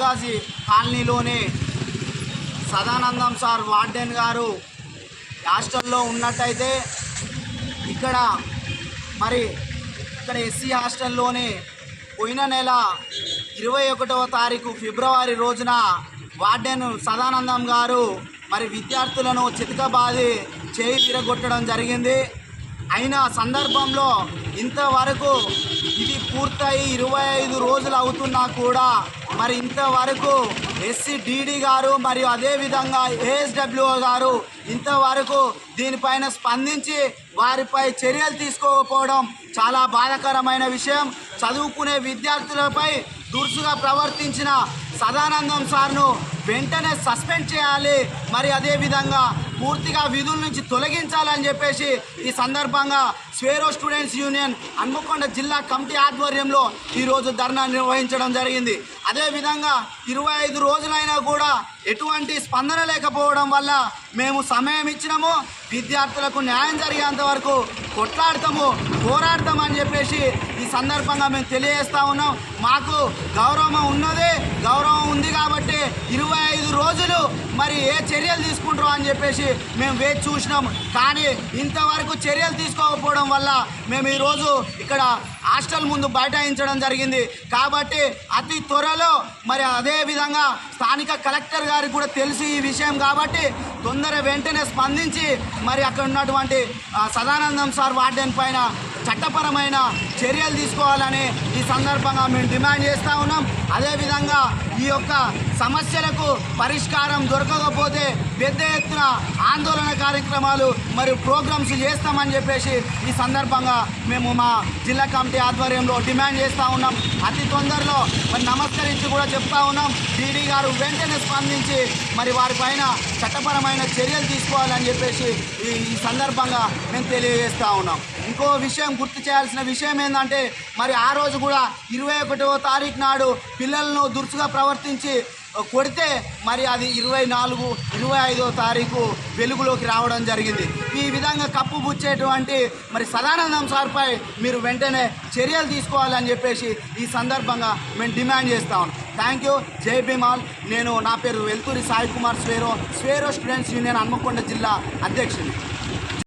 మల్కాజీ కాలనీలోని Sadanandam sir warden గారు హాస్టల్లో ఉన్నట్టయితే ఇక్కడ ఎస్సీ హాస్టల్లోని పోయిన నెల 21వ తారీఖు ఫిబ్రవరి రోజున వార్డెన్ సదానందం గారు విద్యార్థులను చితకబాది చేయి విరగొట్టడం జరిగింది. అయిన సందర్భంలో ఇంతవరకు ఇది పూర్తయి 25 రోజులు అవుతున్నా కూడా ఇంతవరకు ఎస్సీ డీడీ గారు మరియు అదేవిధంగా ఏఎస్డబ్ల్యూఓ గారు ఇంతవరకు దీనిపైన స్పందించి వారిపై చర్యలు తీసుకోకపోవడం చాలా బాధాకరమైన విషయం. చదువుకునే విద్యార్థులపై దురుసుగా ప్రవర్తించిన సదానందం సార్ను వెంటనే సస్పెండ్ చేయాలి, అదేవిధంగా పూర్తిగా విధుల నుంచి తొలగించాలని చెప్పేసి ఈ సందర్భంగా స్వేరో స్టూడెంట్స్ యూనియన్ హన్మకొండ జిల్లా కమిటీ ఆధ్వర్యంలో ఈరోజు ధర్నా నిర్వహించడం జరిగింది. అదేవిధంగా 25 రోజులైనా కూడా ఎటువంటి స్పందన లేకపోవడం వల్ల మేము సమయం ఇచ్చినాము, విద్యార్థులకు న్యాయం జరిగేంత వరకు కొట్లాడతాము, పోరాడతామని చెప్పేసి ఈ సందర్భంగా మేము తెలియజేస్తూ ఉన్నాం. మాకు గౌరవం ఉంది కాబట్టి 25 రోజులు ఏ చర్యలు తీసుకుంటారో అని చెప్పేసి మేము వేచి చూసినాం. కానీ ఇంతవరకు చర్యలు తీసుకోకపోవడం వల్ల మేము ఈరోజు ఇక్కడ హాస్టల్ ముందు బైఠాయించడం జరిగింది. కాబట్టి అతి త్వరలో అదేవిధంగా స్థానిక కలెక్టర్ గారికి కూడా తెలిసి ఈ విషయం కాబట్టి వెంటనే స్పందించి అక్కడ ఉన్నటువంటి సదానందం సార్ వార్డెన్ పైన చట్టపరమైన చర్యలు తీసుకోవాలని ఈ సందర్భంగా మేము డిమాండ్ చేస్తూ ఉన్నాం. అదేవిధంగా ఈ యొక్క సమస్యలకు పరిష్కారం దొరకకపోతే పెద్ద ఎత్తున ఆందోళన కార్యక్రమాలు ప్రోగ్రామ్స్ చేస్తామని చెప్పేసి ఈ సందర్భంగా మేము మా జిల్లా కమిటీ ఆధ్వర్యంలో డిమాండ్ చేస్తూ ఉన్నాం. అతి తొందరలో నమస్కరించి కూడా చెప్తా ఉన్నాం, డీడీ గారు వెంటనే స్పందించి వారిపైన చట్టపరమైన చర్యలు తీసుకోవాలని చెప్పేసి ఈ సందర్భంగా మేము తెలియజేస్తూ ఉన్నాం. ఇంకో విషయం గుర్తు చేయాల్సిన విషయం ఏంటంటే ఆ రోజు కూడా 21వ తారీఖు నాడు పిల్లలను దురుసుగా ప్రవర్తించి కొడితే అది 24, 25వ తారీఖు వెలుగులోకి రావడం జరిగింది. ఈ విధంగా కప్పుబుచ్చేటువంటి సదానందం సార్పై మీరు వెంటనే చర్యలు తీసుకోవాలని చెప్పేసి ఈ సందర్భంగా మేము డిమాండ్ చేస్తాం. Thank you. జై భీమాల్. నా పేరు వెల్తూరి సాయి కుమార్, స్వేరో స్టూడెంట్స్ యూనియన్ హన్మకొండ జిల్లా అధ్యక్షుడు.